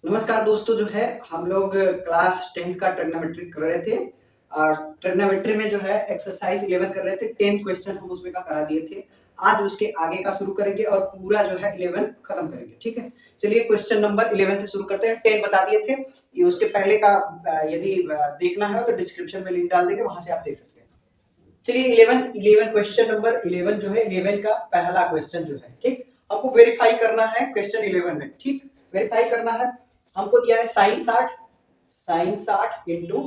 नमस्कार दोस्तों, जो है हम लोग क्लास 10th का ट्रिग्नोमेट्री कर रहे थे और ट्रिग्नोमेट्री में जो है एक्सरसाइज 11 कर रहे थे। 10 क्वेश्चन हम उसमें का करा दिए थे। आज उसके आगे का शुरू करेंगे और पूरा जो है 11 खत्म करेंगे। ठीक है, चलिए क्वेश्चन नंबर 11 से शुरू करते हैं। 10 बता दिए थे, ये उसके पहले का यदि देखना है तो डिस्क्रिप्शन में लिंक डाल देंगे, वहां से आप देख सकते हैं। चलिए 11 क्वेश्चन नंबर 11 जो है 11 का पहला क्वेश्चन जो है, ठीक, हमको वेरीफाई करना है क्वेश्चन 11 में। ठीक, वेरीफाई करना है। हमको दिया है साइन 60 इंटू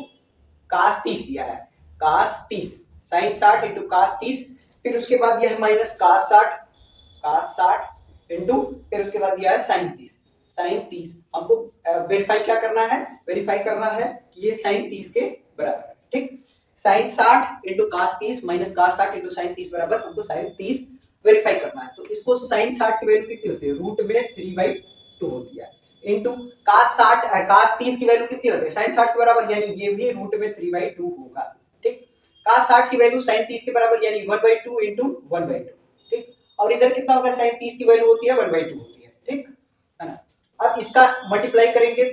कास 30 दिया है, कास 30, साइन 60 इंटू कास 30। फिर उसके बाद दिया है माइनस कास 60 इंटू, फिर उसके बाद दिया है साइन 30। हमको वेरीफाई क्या करना है, वेरीफाई करना है कि ये साइन 30 के बराबर है। ठीक, sine 60 into cos 30 minus cos 60 into sine 30 बराबर हमको साइन 30 वेरीफाई करना है। तो इसको साइन 60 की वैल्यू कितनी होती है, रूट में 3/2 होती है, इंटू कास 30 की वैल्यू कितनी होती है, साइन 60 के बराबर, यानी ये भी रूट में 3/2 होगा। ठीक, कास 60 की वैल्यू साइन 30 के बराबर यानी 1/2 इंटू 1/2। ठीक, और इधर कितना होगा, साइन 30 की वैल्यू होती है 1/2 होती है। ठीक है ना। अब इसका मल्टीप्लाई करेंगे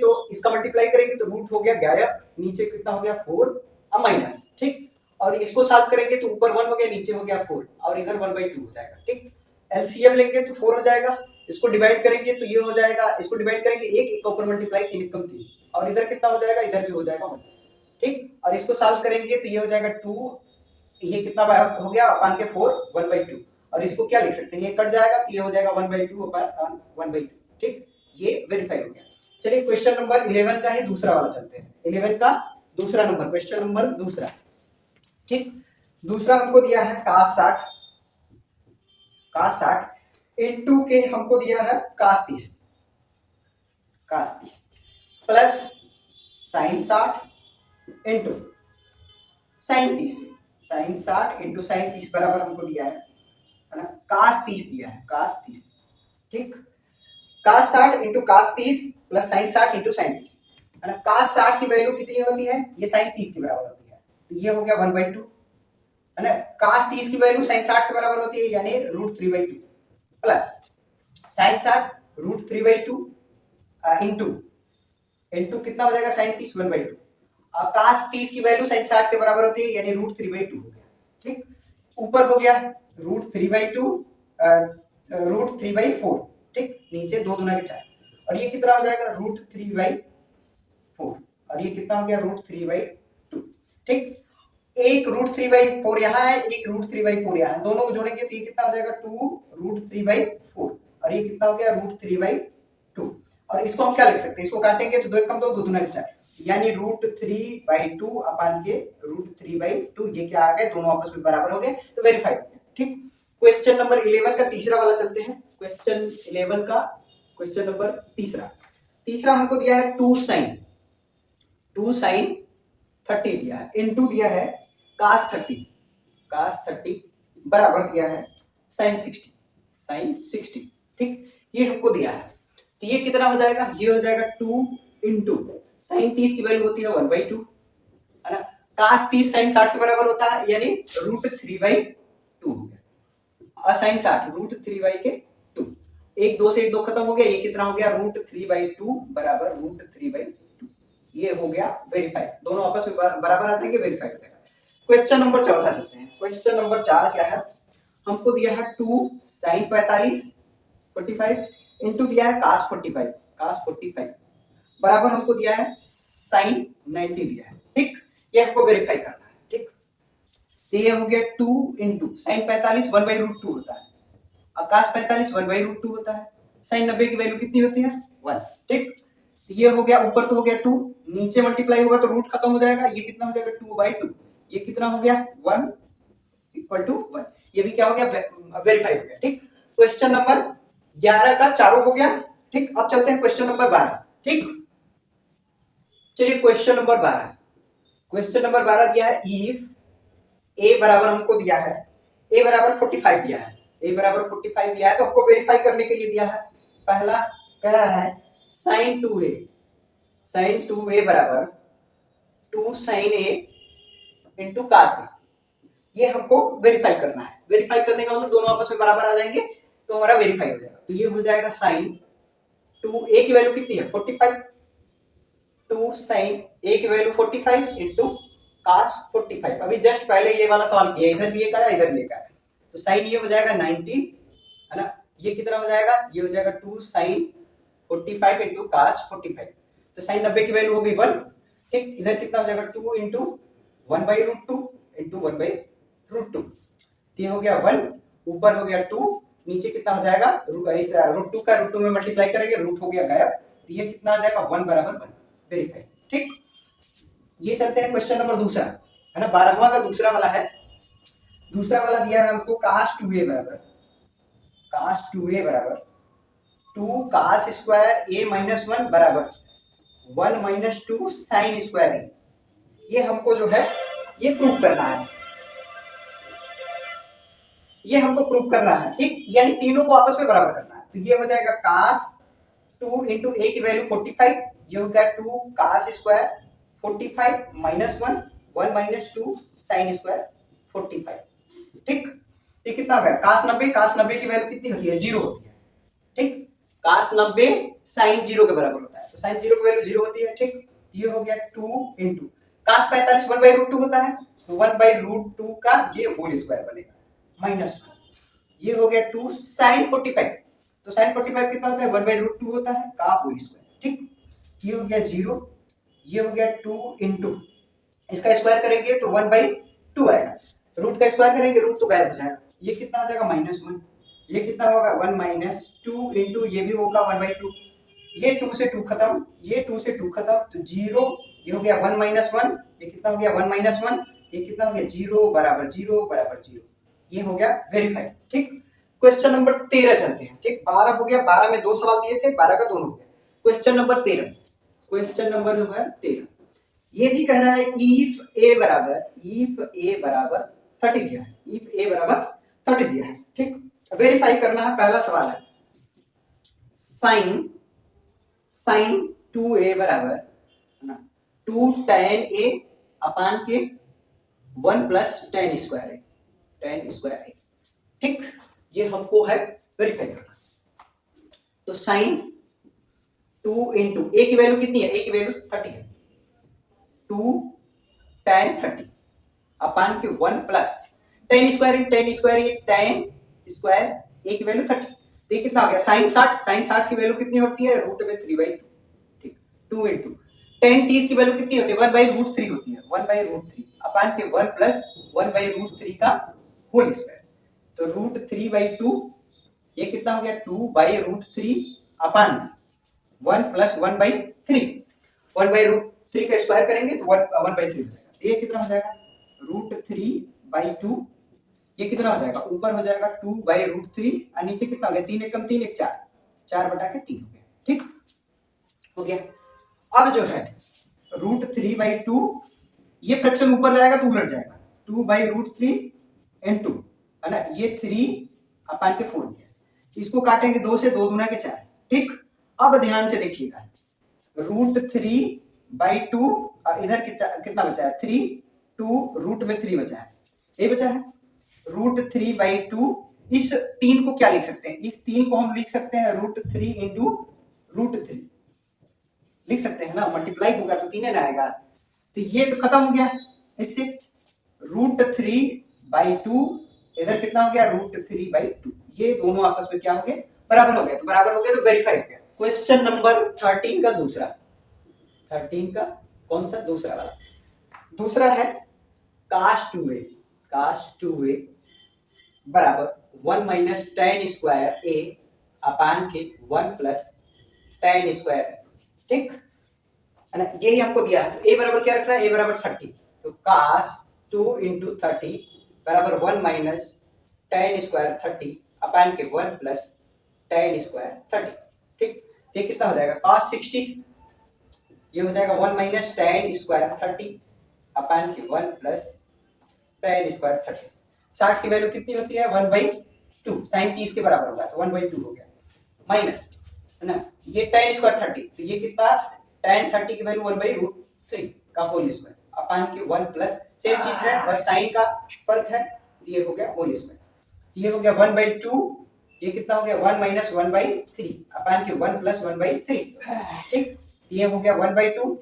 तो रूट हो गया गायब, नीचे कितना हो गया 4 अब माइनस। ठीक, और इसको साथ करेंगे तो ऊपर 1 हो गया, नीचे हो गया 4 और इधर 1/2 हो जाएगा। ठीक, एलसीएम लेंगे तो 4 हो जाएगा, इसको डिवाइड करेंगे तो ये हो जाएगा, इसको डिवाइड करेंगे एक ऊपर मल्टीप्लाई 3 कम 3 और इधर कितना हो जाएगा, इधर भी हो जाएगा 1। ठीक, और इसको सॉल्व करेंगे तो ये हो जाएगा 2, ये कितना हो गया अपान के 4 1/2, और इसको क्या लिख सकते हैं, ये कट जाएगा तो ये हो जाएगा 1/2 अपान 1/2। ठीक, ये वेरीफाई हो गया। चलिए क्वेश्चन नंबर 11 का ही दूसरा वाला चलते हैं। 11 का दूसरा नंबर, क्वेश्चन नंबर दूसरा। ठीक, दूसरा हमको दिया है कास 60 इनटू के हमको दिया है cos 30 plus sine 60 into sign 60 into sine 30 बराबर हमको दिया है ना, कास 30 दिया है, कास 30। ठीक, cos 60 into cos 30 plus sine 60 into sine 30 है ना। कास 60 की वैल्यू कितनी होती है, ये साइन 30 के बराबर होती है, तो ये हो गया 1/2 है ना। कास 30 की वैल्यू साइन 60 के बराबर होती है यानी root 3/2 plus sine 60 root 3/2 into कितना हो जाएगा साइन 30 1/2। कास 30 की वैल्यू साइन 60 के बराबर होती है यानी रूट 3/2 हो गया। ठीक, ऊपर हो गया रूट 3/4। ठीक, नीचे 2 दूना के 4 और ये कितना हो जाएगा रूट 3/4 और ये कितना हो गया रूट 3/2। ठीक, एक रूट 3/4 यहाँ है, एक रूट 3/4 यहाँ है, दोनों को जोड़ेंगे तो ये कितना हो जाएगा 2 रूट 3/4 और ये कितना हो गया रूट 3/2। और इसको हम क्या लिख सकते हैं, इसको काटेंगे तो 2 कम 2 2 दूना 4 यानी रूट 3/2 अपान के रूट 3/2। ये क्या आ गए, दोनों आपस में बराबर हो गए, तो वेरीफाई हो गया। ठीक, क्वेश्चन नंबर 11 का तीसरा वाला चलते हैं। क्वेश्चन 11 का क्वेश्चन नंबर तीसरा हमको दिया है 2 साइन 30 दिया है, इनटू दिया है कास 30 बराबर दिया है साइन 60। ठीक, ये हमको दिया है, तो ये कितना हो जाएगा, ये हो जाएगा 2 इंटू साइन 30 की वैल्यू होती है 1/2 है ना। कास 30 साइन 60 के बराबर होता है यानी रूट 3/2 हो गया, और साइन 60 रूट 3/2। एक 2 से 1 2 खत्म हो गया, ये कितना हो गया रूट 3/2 बराबर रूट 3/2। ये हो गया वेरीफाई, दोनों आपस में बराबर आ जाएंगे, वेरीफाई हो जाएगा। क्वेश्चन नंबर चौथा चलते हैं। क्वेश्चन नंबर 4 क्या है, हमको दिया है 2 साइन 45 इंटू दिया है कास 45 बराबर हमको दिया है साइन 90 दिया है। ठीक, ये हमको वेरीफाई करना है। ठीक, तो ये हो गया 2 इंटू साइन 45 1/√2 होता है, कास 45 1/√2 होता है, साइन 90 की वैल्यू कितनी होती है 1। ठीक, तो ये हो गया, ऊपर तो हो गया 2, नीचे मल्टीप्लाई होगा तो रूट खत्म हो जाएगा, ये कितना हो जाएगा 2/2, ये कितना हो गया 1 = 1। ये भी क्या हो गया, वेरीफाई हो गया। ठीक, क्वेश्चन नंबर 11 का चारों हो गया। ठीक, अब चलते हैं क्वेश्चन नंबर 12। ठीक, चलिए क्वेश्चन नंबर 12 दिया है, इफ ए बराबर हमको दिया है, ए बराबर 45 दिया है, तो हमको वेरीफाई करने के लिए दिया है। पहला कह रहा है साइन 2a बराबर 2 sine a into cos a, ये हमको वेरीफाई करना है। वेरीफाई करने का मतलब दोनों आपस में बराबर आ जाएंगे तो हमारा वेरीफाई हो जाएगा। तो ये हो जाएगा साइन 2a की वैल्यू कितनी है 45 टू साइन ए की वैल्यू 45 इंटू कास 45। अभी जस्ट पहले ये वाला सवाल किया, इधर भी एक आया इधर भी एक आया, तो साइन ये हो जाएगा 90 है ना, ये कितना हो जाएगा, ये हो जाएगा 2 साइन 45 इंटू कास 45, तो साइन 90 की वैल्यू हो गई 1। ठीक, इधर कितना हो जाएगा 2 इंटू 1/√2 इंटू 1/√2, ये हो गया 1, ऊपर हो गया 2, नीचे कितना हो जाएगा √2 का √2 में मल्टीप्लाई करेंगे, रूट हो गया गायब, तो ये कितना आ जाएगा 1 बराबर 1। वेरीफाई। ठीक, ये चलते हैं क्वेश्चन नंबर दूसरा है ना, 12वां का दूसरा वाला है। दूसरा वाला दिया है हमको cos 2a बराबर 2 cos स्क्वायर a माइनस 1 बराबर 1 माइनस 2 साइन स्क्वायर a। ये हमको जो है ये प्रूव करना है, ये हमको प्रूव करना है। ठीक, यानी तीनों को आपस में बराबर करना है, तो ये हो जाएगा cos 2 इंटू a की वैल्यू 45, ये हो गया 2 cos square 45 minus 1 1 minus 2 sine square 45। ठीक, ये कितना हो गया cos 90 की वैल्यू कितनी होती है, 0 होती है। ठीक, cos 90 साइन 0 के बराबर होता है, तो साइन 0 की वैल्यू 0 होती है। ठीक, ये हो गया 2 इंटू cos 45 1/√2 होता है, तो 1/√2 का ये होल स्क्वायर बनेगा माइनस 1, ये हो गया 2 साइन 45, तो साइन 45 कितना होता है 1/√2 होता है का होल स्क्वायर। ठीक, ये हो गया 0, ये हो गया 2 इंटू इसका स्क्वायर करेंगे तो 1/2 आएगा, रूट का स्क्वायर करेंगे रूट तो गायब हो जाएगा, ये कितना आ जाएगा -1, ये कितना होगा 1 माइनस 2 इंटू ये भी होगा 1/2, ये 2 से 2 खत्म, ये 2 से 2 खत्म, तो 0, ये हो गया 1 माइनस 1, ये कितना हो गया 1 माइनस 1, ये कितना हो गया 0 बराबर 0 बराबर 0, ये हो गया वेरीफाइड। ठीक, क्वेश्चन नंबर 13 चलते हैं। ठीक, 12 हो गया, 12 में 2 सवाल दिए थे, 12 का दोनों हो गया। क्वेश्चन नंबर 13, क्वेश्चन नंबर जो है 13, ये भी कह रहा है इफ a बराबर 30 दिया है, इफ a बराबर 30 दिया है। ठीक, वेरीफाई करना है, पहला सवाल है साइन 2a बराबर है ना 2 tan a अपान के 1 प्लस tan स्क्वायर a। ठीक, ये हमको है वेरीफाई करना, तो साइन 2 इंटू a की वैल्यू कितनी है, a की वैल्यू 30 है, 2 tan 30 अपान के 1 plus tan square tan square a की वैल्यू 30, तो ये कितना आ गया साइन 60 की वैल्यू कितनी होती है √3/2। ठीक, 2 इंटू tan 30 की वैल्यू कितनी होती है 1/√3 होती है, 1/√3 अपान के 1 प्लस 1/√3 का होल स्क्वायर, तो √3/2, ये कितना हो गया 2/√3 अपान 1 प्लस 1/3, 1/√3 का स्क्वायर करेंगे तो 1/3 हो जाएगा, ये कितना हो जाएगा √3/2, ये कितना हो जाएगा ऊपर हो जाएगा 2/√3 और नीचे कितना हो गया 3 एकम 3 एक 4, 4/3 हो गया। ठीक हो गया, अब जो है √3/2, ये फ्रैक्शन ऊपर जाएगा तो उलट जाएगा, 2/√3 इनटू है ना, ये 3 अपान के 4 है, इसको काटेंगे 2 से, 2 दूना के 4। ठीक, अब ध्यान से देखिएगा √3/2 इधर कितना बचा है 3, 2 रूट में 3 बचा है, ये बचा है √3/2, इस 3 को क्या लिख सकते हैं, इस 3 को हम लिख सकते हैं √3 इंटू √3 लिख सकते हैं ना, मल्टीप्लाई होगा तो 3 ना आएगा, तो ये तो खत्म हो गया इससे, √3/2 इधर कितना हो गया √3/2, ये दोनों आपस में क्या हो गए बराबर हो गए, तो बराबर हो गए तो वेरीफाई हो गया। क्वेश्चन नंबर 13 का दूसरा, 13 का कौन सा दूसरा वाला, दूसरा है cos 2a बराबर 1 माइनस tan स्क्वायर a अपान के 1 प्लस tan स्क्वायर। ठीक है ना, यही हमको दिया है, तो a बराबर क्या रख रहा है, a बराबर 30, तो cos 2 इंटू 30 बराबर 1 माइनस tan स्क्वायर 30 अपान के 1 प्लस tan स्क्वायर 30। ठीक, ये कितना हो जाएगा cos 60, ये हो जाएगा 1 माइनस tan स्क्वायर 30 अपान के 1 प्लस tan स्क्वायर 30। 60 की वैल्यू कितनी होती है 1/2, साइन 30 के बराबर होगा, तो 1/2 हो गया, माइनस है ना, ये tan स्क्वायर 30, तो ये कितना tan 30 की वैल्यू 1/√3 का होल स्क्वायर अपान के 1 प्लस, सेम चीज है बस साइन का फर्क है, ये हो गया होल स्क्वायर, ये हो गया 1/2, ये कितना हो गया 1 माइनस 1/3 अपान के 1 प्लस 1/3। ठीक, ये हो गया 1/2,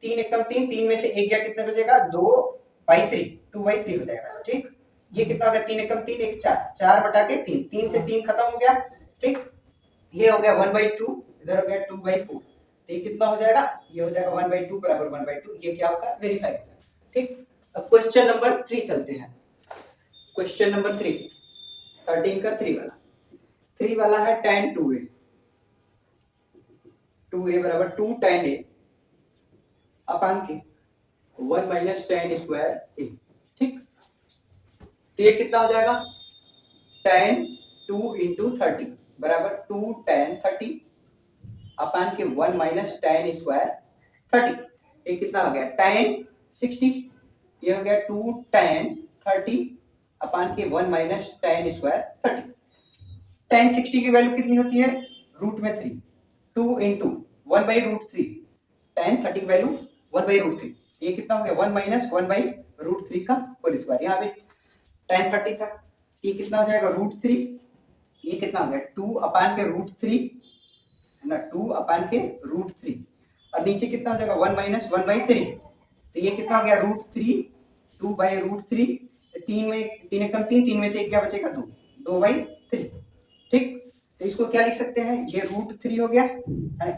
तीन एकम तीन, तीन में से एक गया कितना बचेगा 2/3, 2/3 हो जाएगा। ठीक, ये कितना हो गया तीन एकम तीन, एक चार, 4/3, तीन से तीन खत्म हो गया। ठीक, ये हो गया 1/2, इधर हो गया 2/4, तो ये कितना हो जाएगा, ये हो जाएगा 1/2 बराबर 1/2, ये क्या होगा वेरीफाई होगा। ठीक, अब क्वेश्चन नंबर 3 चलते हैं। क्वेश्चन नंबर 3 13 का 3 वाला है tan 2a, 2a बराबर 2 tan a अपान के 1 माइनस tan स्क्वायर a। ठीक, तो ये कितना हो जाएगा tan 2 इंटू 30 बराबर 2 tan 30 अपान के 1 माइनस tan स्क्वायर 30। ये कितना हो गया tan 60, ये हो गया 2 tan 30 अपान के 1 माइनस tan स्क्वायर 30। tan 60 की वैल्यू कितनी होती है रूट में 3, 2 इंटू 1/√3, tan 30 की वैल्यू 1/√3, ये कितना हो गया 1 माइनस 1/√3 का होल स्क्वायर। यहाँ पे tan 30 था, ये कितना हो जाएगा √3, ये कितना हो गया 2 अपान के √3 है ना, 2 अपान के √3, और नीचे कितना हो जाएगा 1 माइनस 1/3, तो ये कितना हो गया √3, 2/√3, तीन में तीन एकम तीन, तीन में से एक क्या बचेगा 2, 2/3। ठीक, तो इसको क्या लिख सकते हैं, ये √3 हो गया,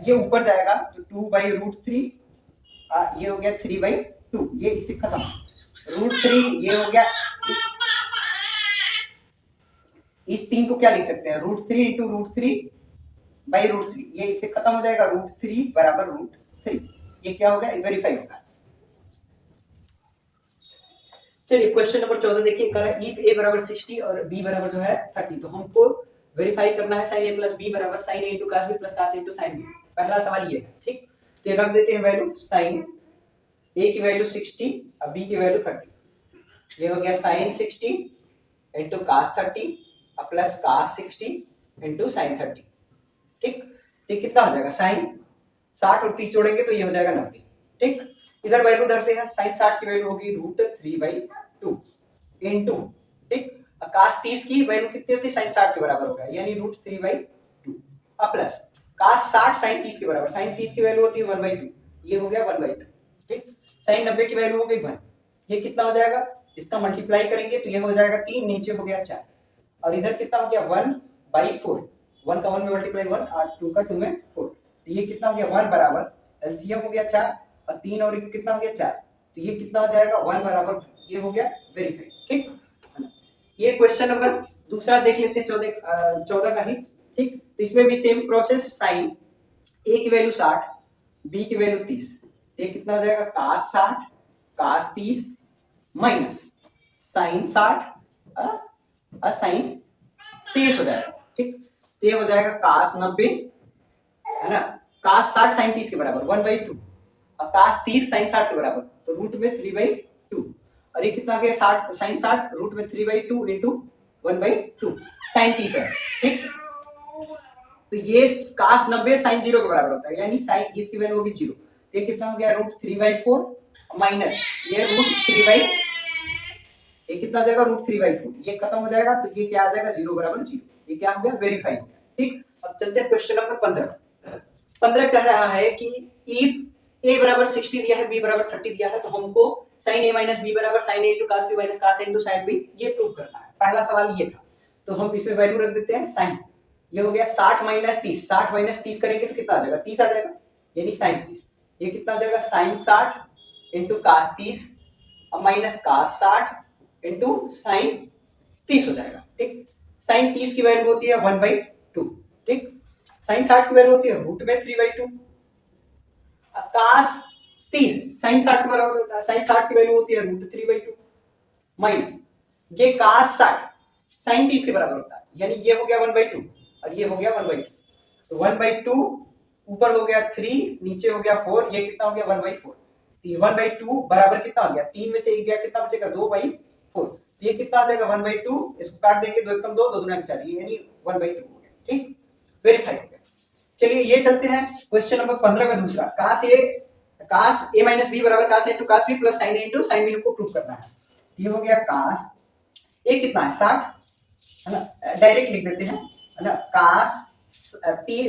ये ऊपर जाएगा तो 2/√3, ये हो गया 3/2, ये इससे खत्म, √3 ये हो गया, इस तीन को क्या लिख सकते हैं √3 इंटू √3/√3, ये इससे खत्म हो जाएगा √3 बराबर √3, ये क्या होगा वेरीफाई होगा। चलिए क्वेश्चन नंबर 14 देखिए, कह रहा है इफ a बराबर 60 और b बराबर जो है 30, तो हमको वेरीफाई करना है sin a प्लस b बराबर sin a into cos b plus cos a into sin b। पहला सवाल ये है। ठीक, तो ये रख देते हैं वैल्यू, sin a की वैल्यू 60 और b की वैल्यू 30, ये हो गया sin 60 into cos 30 plus cos 60 into sin 30। ठीक, तो कितना हो जाएगा sin 60 और 30 जोड़ेंगे तो ये हो जाएगा 90। ठीक, इधर वैल्यू धरते हैं, sin 60 की वैल्यू होगी √3/2 इंटू, ठीक, cos 30 की वैल्यू कितनी होती है sin 60 के बराबर होगा, यानी √3/2 प्लस cos 60 sin 30 के बराबर, sin 30 की वैल्यू होती है 1/2, ये हो गया 1/2। ठीक, sin 90 की वैल्यू हो गई 1, ये कितना हो जाएगा, इसका मल्टीप्लाई करेंगे तो ये हो जाएगा 3, नीचे हो गया 4, और इधर कितना हो गया 1/4, 1 का 1 में मल्टीप्लाई 1 और 2 का 2 में 4, तो ये कितना हो गया 1 बराबर एलसीएम हो गया 4 और 3 और कितना हो गया 4, तो ये कितना हो जाएगा 1 बराबर, ये हो गया वेरीफाई। ठीक, ये क्वेश्चन नंबर दूसरा देख लेते हैं 14 का ही। ठीक, तो इसमें भी सेम प्रोसेस, साइन a की वैल्यू 60, b की वैल्यू 30, तो ये कितना हो जाएगा cos 60 cos 30 minus sin 60 sin 30 हो जाएगा। ठीक, तो ये हो जाएगा cos 90 है ना, cos 60 sin 30 के बराबर 1/2 और cos 30 sin 60 के बराबर, तो रूट में 3/2, और ये कितना आ गया 60 sin 60 रूट में 3/2 इंटू 1/2 sin 30 है। ठीक, तो ये cos 90 sin 0 के बराबर होता है, यानी sin इसकी वैल्यू होगी 0, तो ये कितना हो गया √3/4 माइनस ये √3/, ये कितना हो जाएगा √3/4, ये खत्म हो जाएगा तो ये क्या आ जाएगा 0 बराबर 0, ये क्या हो गया वेरीफाई हो गया। ठीक, अब चलते हैं क्वेश्चन नंबर 15 कह रहा है कि इफ a बराबर 60 दिया है, b बराबर 30 दिया है, तो हमको sin a माइनस b बराबर sin a into cos b minus cos a into sin b ये प्रूव करना है। पहला सवाल ये था, तो हम इसमें वैल्यू रख देते हैं sin, ये हो गया 60 माइनस 30, 60 माइनस 30 करेंगे तो कितना आ जाएगा 30 आ जाएगा, यानी sin 30, ये कितना हो जाएगा sin 60 इंटू cos 30 और माइनस cos 60 इंटू sin 30 हो जाएगा। ठीक, sin 30 की वैल्यू होती है 1/2, ठीक, sin 60 की वैल्यू होती है रूट में 3/2, cos 30 sin 60 के बराबर होता है, sin 60 की वैल्यू होती है √3/2 माइनस ये cos 60 sin 30 के बराबर होता है, यानी ये हो गया 1/2 और ये हो गया 1/2, तो 1/2 ऊपर हो गया 3, नीचे हो गया 4, ये कितना हो गया 1/4, तो ये 1/2 बराबर कितना हो गया, 3 में से एक गया कितना बचेगा 2/4, तो ये कितना आ जाएगा 1/2, इसको काट देंगे 2 एकम 2, 2 दूना 4, यानी 1/2 हो गया। ठीक, वेरीफाई हो गया। चलिए ये चलते हैं क्वेश्चन नंबर 15 का दूसरा, cos a माइनस b बराबर cos a into cos b plus sin a into sin b हमको प्रूव करना है। ये हो गया cos a कितना है 60 है ना, डायरेक्ट लिख देते हैं है ना, cos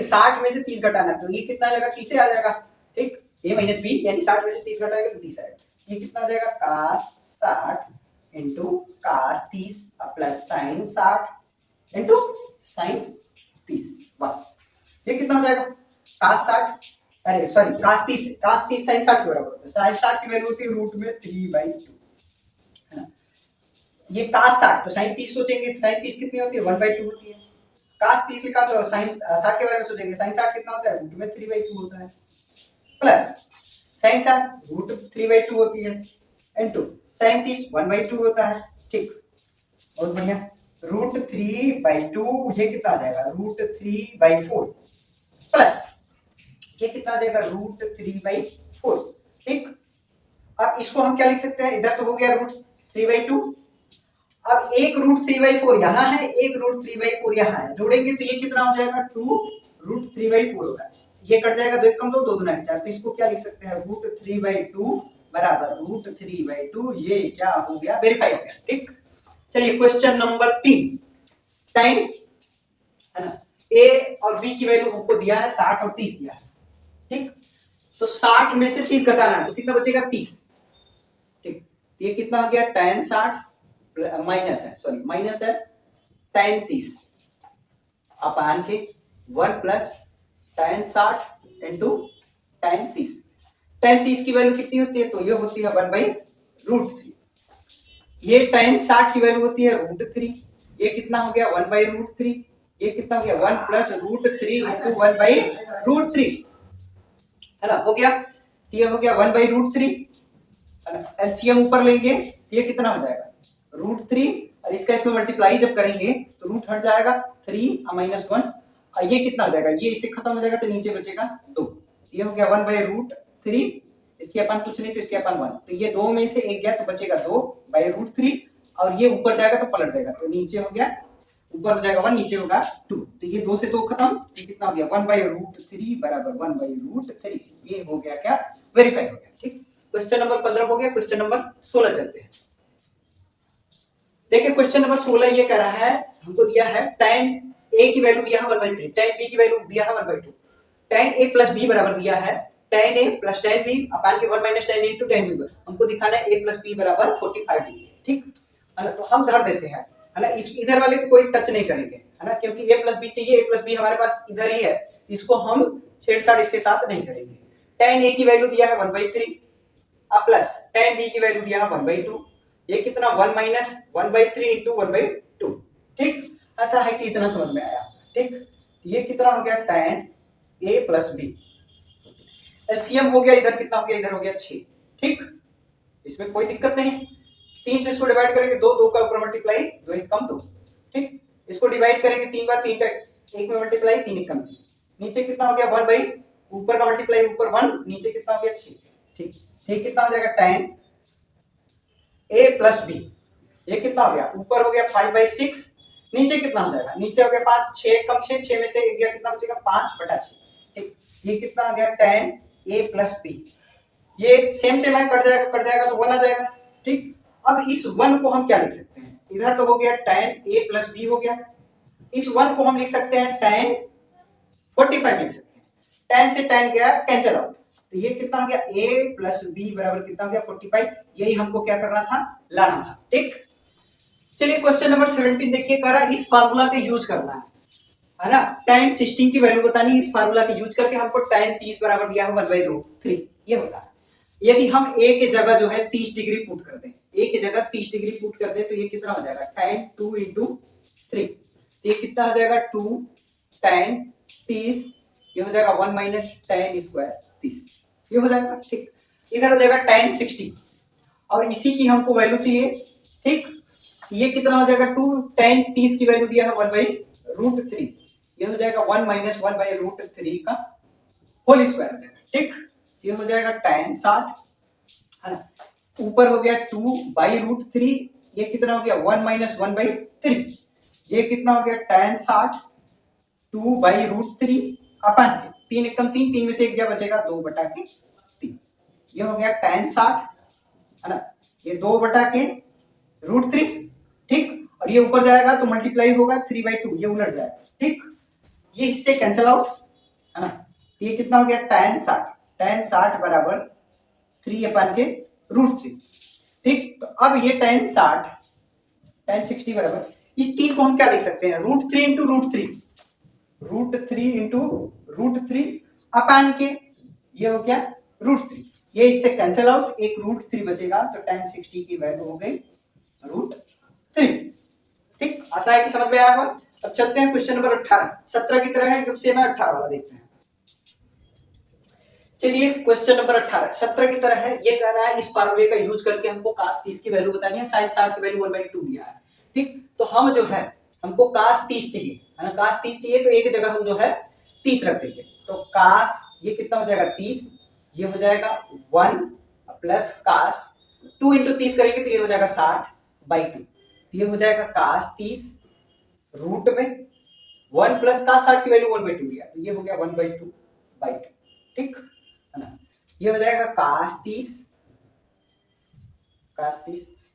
60 में से 30 घटाना, तो ये कितना आ जाएगा 30 आ जाएगा। ठीक, a माइनस बी, यानी 60 में से 30 घटाएगा तो 30 आएगा। ये कितना आ जाएगा, cos 60 into cos 30 plus sin 60 into sin 30। वाह, ये कितना हो जाएगा, cos 60, अरे सॉरी cos 30 sin 60 के बराबर होता है। sin 60 की वैल्यू होती है रूट में 3/2, है ना। ये cos 60 तो sin 30 सोचेंगे, sin 30 कितनी होती है, 1/2 होती है। cos 30 लिखा तो sin 60 के बारे में सोचेंगे, sin 60 कितना होता है, रूट में 3/2 होता है, प्लस sin 60 रूट 3/2 होती है, इनटू sin 30 1/2 होता है। ठीक, बहुत बढ़िया। रूट 3/2 ये कितना आ जाएगा, रूट 3/4 प्लस ये कितना आ जाएगा, रूट 3/4। ठीक, अब इसको हम क्या लिख सकते हैं, इधर तो हो गया रूट 3/2, अब एक रूट 3/4 यहाँ है, एक रूट 3/4 यहाँ है, जोड़ेंगे तो ये कितना हो जाएगा, 2 रूट 3/4 होगा। ये कट जाएगा, दो एक कम दो, दो दूना 4, तो इसको क्या लिख सकते हैं, रूट 3/2 बराबर रूट 3/2। ये क्या हो गया, वेरीफाई हो गया। ठीक, चलिए क्वेश्चन नंबर 3, टाइम, है ना, ए और बी की वैल्यू हमको दिया है 60 और 30 दिया है। ठीक, तो 60 में से 30 घटाना है तो कितना बचेगा, 30। ठीक, ये कितना हो गया, tan 60 माइनस है, सॉरी माइनस है tan 30 अपान के 1 plus tan 60 into tan 30। tan 30 की वैल्यू कितनी होती है, तो ये होती है 1/√3। ये tan 60 की वैल्यू होती है √3। ये कितना हो गया, 1/√3। ये कितना हो गया, 1 प्लस √3 इंटू 1/√3, है ना, हो गया। ये हो गया 1/√3, एलसीएम ऊपर लेंगे ये कितना हो जाएगा, √3, और इसका इसमें मल्टीप्लाई जब करेंगे तो रूट हट जाएगा, 3 माइनस 1, ये कितना हो जाएगा, ये इससे खत्म हो जाएगा तो नीचे बचेगा 2। ये हो गया 1/√3, इसके अपन कुछ नहीं तो इसके अपन 1, तो ये 2 में से एक गया तो बचेगा 2/√3, और ये ऊपर जाएगा तो पलट जाएगा, तो नीचे हो गया, ऊपर हो जाएगा 1, नीचे होगा 2, तो ये 2 से 2 खत्म, ये कितना हो गया, 1/√3 बराबर 1/√3। ये हो गया क्या, वेरीफाई हो गया। ठीक, क्वेश्चन नंबर 15 हो गया। क्वेश्चन नंबर 16 चलते हैं। देखिए क्वेश्चन नंबर 16 ये कह रहा है, हमको दिया है tan a की वैल्यू दिया है 1/3, tan b की वैल्यू दिया है 1/2, tan a प्लस b बराबर दिया है tan a plus tan b अपान के 1 minus tan a into tan b। हमको दिखाना है a प्लस b बराबर 45 डिग्री। ठीक है ना, तो हम धर देते हैं, है ना, इस इधर वाले को कोई टच नहीं करेंगे, है ना, क्योंकि a प्लस b चाहिए, a प्लस b हमारे पास इधर ही है, इसको हम छेड़छाड़ इसके साथ नहीं करेंगे। tan a की वैल्यू दिया है 1/3 प्लस tan b की वैल्यू दिया है 1/2, ये कितना 1 माइनस 1/3 इंटू 1/2। ठीक, ऐसा है कि इतना समझ में आया। ठीक, ये कितना हो गया, tan a plus b, LCM हो गया, इधर कितना हो गया, इधर हो गया 6। ठीक, इसमें कोई दिक्कत नहीं, 3 से इसको डिवाइड करेंगे, 2 का ऊपर मल्टीप्लाई, 2 एक कम 2। ठीक, इसको डिवाइड करेंगे 3 बार, 3 का एक में मल्टीप्लाई, 3 एक कम 3, नीचे कितना हो गया 1 ऊपर का मल्टीप्लाई ऊपर 1, नीचे कितना हो गया 6। ठीक, ये कितना हो जाएगा tan a प्लस b, ये कितना हो गया, ऊपर हो गया 5/6, नीचे कितना हो जाएगा, नीचे हो गया 5, 6 कम 6, 6 में से एक गया, कितना बचेगा 5/6। ठीक, ये कितना आ गया tan a प्लस b, ये सेम सेम है, कट जाएगा तो 1 आ जाएगा। ठीक, अब इस 1 को हम क्या लिख सकते हैं, इधर तो हो गया tan a प्लस b हो गया, इस 1 को हम लिख सकते हैं tan 45 लिख सकते हैं, tan से tan गया कैंसिल आउट, तो ये कितना हो गया, a प्लस b बराबर कितना हो गया 45। यही हमको क्या करना था, लाना था। ठीक, चलिए क्वेश्चन नंबर 17 देखिए, कह रहा इस फार्मूला का यूज करना है ना, tan 16 की वैल्यू बतानी, इस फार्मूला के यूज करके हमको tan 30 बराबर दिया है 1/3, ये होता है। यदि हम a के जगह जो है 30 डिग्री पुट कर दें, a की जगह 30 डिग्री पुट कर दें तो ये कितना हो जाएगा, tan 2 इंटू 3, ये कितना हो जाएगा 2 tan 30, ये हो जाएगा 1 माइनस tan स्क्वायर 30, ये हो जाएगा। ठीक, इधर हो जाएगा tan 60, और इसी की हमको वैल्यू चाहिए। ठीक, ये कितना हो जाएगा 2 tan 30 की वैल्यू दिया है 1/√3, ये हो जाएगा 1 माइनस 1/√3 का होल स्क्वायर हो जाएगा। ठीक, ये हो जाएगा tan 60, है ना, ऊपर हो गया 2/√3, ये कितना हो गया 1 माइनस 1/3, ये कितना हो गया tan 60 2/√3 अपान के 3 एकम 3, 3 में से एक गया बचेगा 2/3, ये हो गया tan 60, है ना, ये 2/√3। ठीक, और ये ऊपर जाएगा तो मल्टीप्लाई होगा 3/2, ये उलट जाएगा। ठीक, ये हिस्से कैंसिल आउट, है ना, ये कितना हो गया tan 60, tan 60 बराबर 3/√3। ठीक, तो अब ये tan 60 tan 60 बराबर, इस 3 को हम क्या लिख सकते हैं, √3 इंटू √3, √3 इंटू √3 अपान के, ये हो गया √3, ये इससे कैंसिल आउट, एक √3 बचेगा, तो tan 60 की वैल्यू हो गई √3। ठीक, आशा है कि समझ में आया होगा। अब चलते हैं क्वेश्चन नंबर 18, 17 की तरह है एकदम सेम है, 18 वाला देखते हैं। चलिए क्वेश्चन नंबर 18 17 की तरह है, ये कह रहा है इस फार्मूले का यूज करके हमको cos 30 की वैल्यू बतानी है, sin 60 की वैल्यू 1/2 दिया है। ठीक, तो हम जो है हमको cos 30 चाहिए, है ना, cos 30 चाहिए, तो एक जगह हम जो है 30 रख देंगे, तो cos ये कितना हो जाएगा 30, ये हो जाएगा 1 प्लस cos 2 इंटू 30 करेंगे तो ये हो जाएगा 60/2, तो ये हो जाएगा cos 30 रूट में 1 प्लस cos 60 की वैल्यू 1/2 दिया, तो ये हो गया 1/2/2। ठीक है ना, ये हो जाएगा cos 30,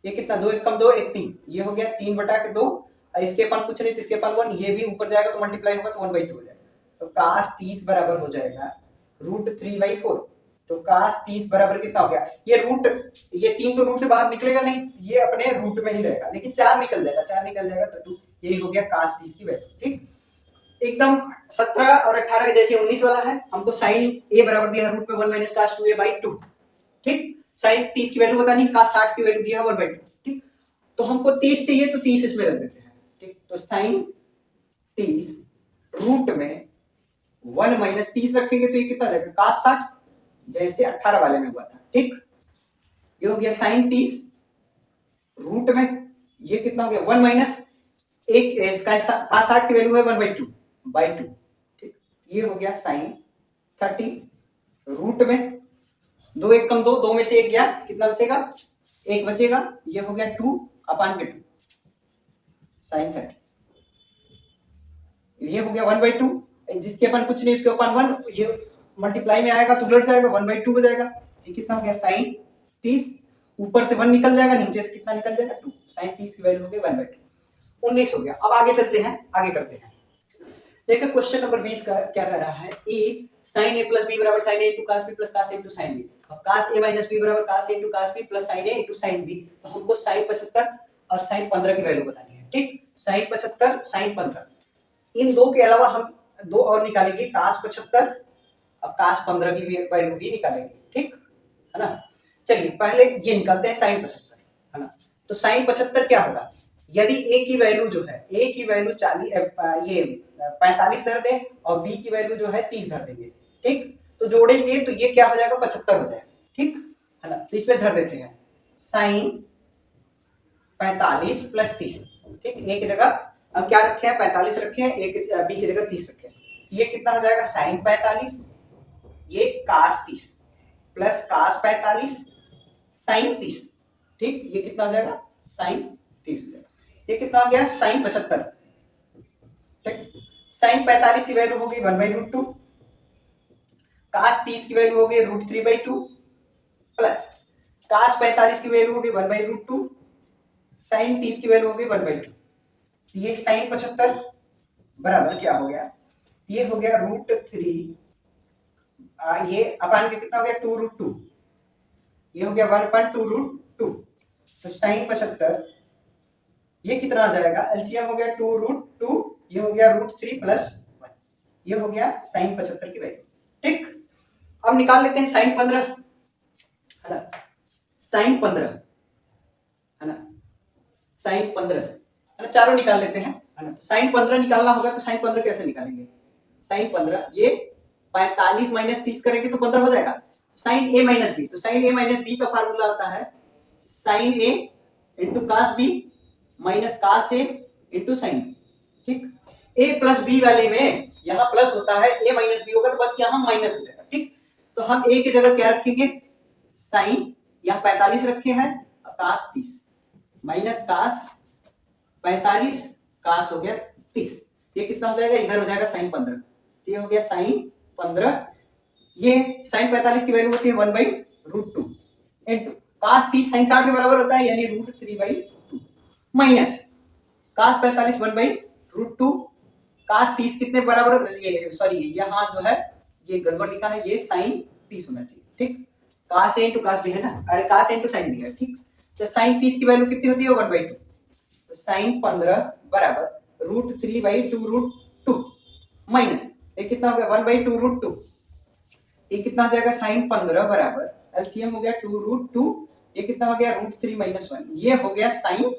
ये कितना, 2 1 कम 2 1 3, ये हो गया 3/2, इसके अपन कुछ नहीं तो इसके अपन 1, ये भी ऊपर जाएगा तो मल्टीप्लाई होगा तो 1/2 हो जाएगा, तो cos 30 बराबर हो जाएगा √3/4। तो cos 30 बराबर कितना हो गया, ये 3 तो रूट से बाहर निकलेगा नहीं, ये अपने रूट में ही रहेगा, लेकिन 4 निकल जाएगा तो 2, यही हो गया cos 30 की वैल्यू। ठीक, एकदम 17 और 18 के जैसे 19 वाला है, हमको sin a बराबर दिया है √1 माइनस cos 2a/2। ठीक, sin 30 की वैल्यू बतानी, cos 60 की वैल्यू दिया है 1/2। ठीक, तो हमको 30 चाहिए तो 30 इसमें रख देते हैं। ठीक, तो sin 30 रूट में 1 माइनस 30 रखेंगे तो ये कितना आ जाएगा cos 60, जैसे 18 वाले में हुआ था। ठीक, ये हो गया sin 30 रूट में, ये कितना हो गया 1 माइनस एक, इसका cos 60 की वैल्यू है 1/2। ठीक, ये हो गया sin 30 रूट में 2 1 कम 2, 2 में से 1 गया, कितना बचेगा 1 बचेगा, ये हो गया 2/2 sin 30, ये हो गया 1/2, जिसके अपन कुछ नहीं उसके अपन 1, ये मल्टीप्लाई में आएगा तो उलट जाएगा 1/2 हो जाएगा, ये कितना हो गया sin 30, ऊपर से 1 निकल जाएगा, नीचे से कितना निकल जाएगा 2, sin 30 की वैल्यू हो गई 1/2, 19 हो गया। अब आगे चलते हैं, आगे करते हैं। देखिए क्वेश्चन नंबर 20 का क्या कर रहा है, a sin a plus b बराबर sin a into cos b plus cos a into sin b, और cos a minus b बराबर cos a into cos b plus sin a into sin b, तो हमको sin 75 और sin 15 की value बतानी है। ठीक, sin 75 sin 15, इन दो के अलावा हम दो और निकालेंगे, cos 75 और cos 15 की वैल्यू भी निकालेंगे। ठीक है ना, चलिए पहले ये निकालते हैं sin 75, है ना, तो sin 75 क्या होगा, यदि a की वैल्यू जो है, a की वैल्यू 45 धर दें और b की वैल्यू जो है 30 धर देंगे। ठीक, तो जोड़ेंगे तो ये क्या हो जाएगा 75 हो जाएगा। ठीक है ना, तो इसमें धर देते हैं sin 45 प्लस 30। ठीक, एक जगह हम क्या रखे हैं 45 रखे हैं, एक b की जगह 30 रखे हैं, ये कितना हो जाएगा sin 45, ये cos 30 प्लस cos 45 sin 30। ठीक, ये कितना हो जाएगा sin 30 हो जाएगा, ये कितना हो गया sin 75। ठीक, sin 45 की वैल्यू होगी 1/√2, cos 30 की वैल्यू होगी √3/2 प्लस cos 45 की वैल्यू होगी 1/√2, sin 30 की वैल्यू होगी 1/2, ये sin 75 बराबर क्या हो गया, ये हो गया √3, ये अपान के कितना हो गया 2√2, ये हो गया 1/2√2, तो sin 75 ये कितना आ जाएगा, एलसीएम हो गया 2√2, ये हो गया √3 प्लस 1, ये हो गया sin 75 की वैल्यू। ठीक, अब निकाल लेते हैं sin 15, है ना, sin 15, है ना, sin 15, है ना, चारों निकाल लेते हैं, है ना, तो sin 15 निकालना होगा, तो sin 15 कैसे निकालेंगे, sin 15 ये 45 माइनस 30 करेंगे तो 15 हो जाएगा, sin a माइनस b, तो sin a माइनस b का फार्मूला आता है sin a into cos b minus cos a into sin b। ठीक, a प्लस b वाले में यहाँ प्लस होता है, a माइनस b होगा तो बस यहाँ माइनस हो जाएगा। ठीक, तो हम a की जगह क्या रखेंगे sin, यहाँ 45 रखे हैं, cos 30 माइनस cos 45, cos हो गया 30, ये कितना हो जाएगा, इधर हो जाएगा sin 15, ये हो गया sin 15, ये sin 45 की वैल्यू होती है 1/√2 इंटू cos 30 sin 60 के बराबर होता है, यानी √3/2 माइनस cos 45 1/√2, cos 30 कितने बराबर, ये सॉरी यहाँ जो है ये गड़बड़ लिखा है, ये sin 30 होना चाहिए, ठीक। काश ए इंटू काश बी है ना, अरे काश ए इंटू साइन बी है, ठीक। तो साइन 30 की वैल्यू कितनी होती है 1/2, तो साइन 15 बराबर √3/2 माइनस ये कितना हो गया 1/2 ये कितना हो जाएगा साइन 15 बराबर एलसीएम हो गया 2√2 ये कितना हो गया √3 - 1 ये हो गया साइन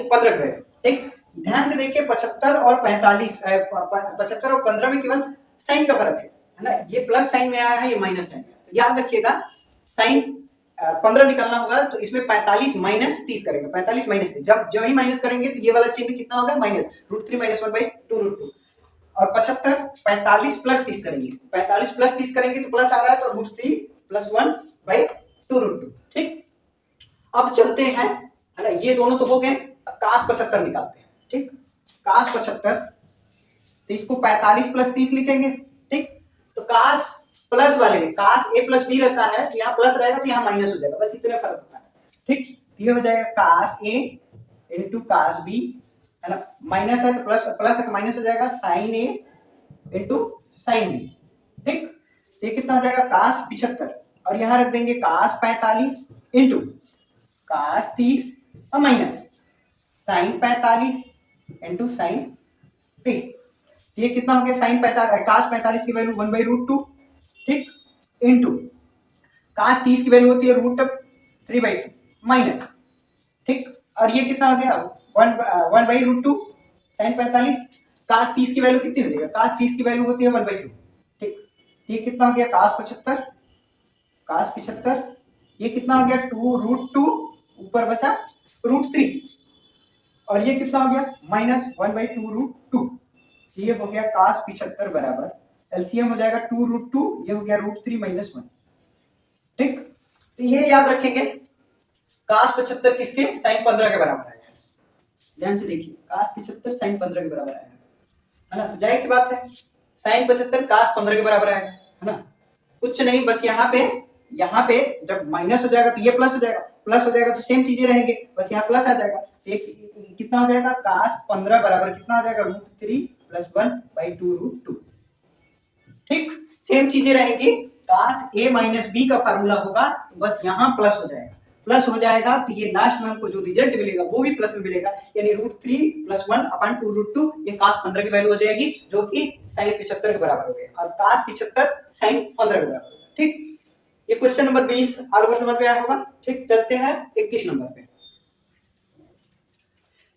15 की वैल्यू, ठीक। ध्यान से देखिए 75 और 45 75 और 15 में केवल साइन का फर्क है ना, ये प्लस साइन में आया है ये माइनस साइन में आया है। तो याद रखिएगा साइन 15 निकालना होगा तो इसमें 45 माइनस 30 करेंगे, 45 माइनस 30 जब ही माइनस करेंगे तो ये वाला चिन्ह कितना होगा माइनस √3 - 1/2 और 75 45 प्लस 30 करेंगे, 45 प्लस 30 करेंगे तो प्लस आ रहा है तो √3 + 1/2, ठीक। अब चलते हैं है ना, ये दोनों तो हो गए, काश 75 निकालते हैं, ठीक। काश 75 तो इसको 45 + 30 लिखेंगे, ठीक। तो काश प्लस वाले में काश ए प्लस बी रहता है तो यहाँ प्लस रहेगा तो यहाँ माइनस हो जाएगा, बस इतने फर्क होता है, ठीक। ये हो जाएगा काश ए इंटू काश बी है ना, माइनस है तो प्लस, प्लस है तो माइनस हो जाएगा साइन ए इंटू साइन बी, ठीक। ये कितना हो जाएगा काश 75 और यहाँ रख देंगे काश 45 इंटू काश 30 और माइनस साइन 45 इंटू साइन 30, ये कितना हो गया साइन 45 काश 45 की वैल्यू 1/√2, ठीक, इंटू काश 30 की वैल्यू होती है √3/2 माइनस, ठीक। और ये कितना हो गया 1/√2 साइन 45 काश 30 की वैल्यू कितनी हो जाएगा काश 30 की वैल्यू होती है 1/2, ठीक। ये कितना हो गया काश 75 ये कितना हो गया 2√2 ऊपर बचा √3 और ये कितना हो गया माइनस 1/2√2 ये हो गया काश 75 बराबर एलसीएम हो जाएगा 2√2 ये हो गया √3 - 1, ठीक। तो ये याद रखेंगे काश 75 किसके साइन 15 के बराबर आया है, ध्यान से देखिए काश 75 साइन 15 के बराबर आया है ना, तो जाहिर सी बात है साइन 75 काश 15 के बराबर आएगा है ना, कुछ नहीं बस यहाँ पे जब माइनस हो जाएगा तो ये प्लस हो जाएगा, प्लस हो जाएगा तो सेम चीजें रहेंगे बस यहाँ प्लस आ जाएगा, तो एक कितना हो जाएगा काश 15 बराबर कितना हो जाएगा √3 + 1/2√2, ठीक। सेम चीजें रहेंगी, काश a - b का फार्मूला होगा तो बस यहाँ प्लस हो जाएगा तो ये लास्ट में हमको जो रिजल्ट मिलेगा वो भी प्लस में मिलेगा, यानी √3 + 1/2√2 ये काश 15 की वैल्यू हो जाएगी जो कि साइन 75 के बराबर हो गया और काश 75 साइन 15 के बराबर होगा, ठीक। ये क्वेश्चन नंबर 20 ऑल ओवर समझ में आया होगा, ठीक। चलते हैं 21 नंबर पे,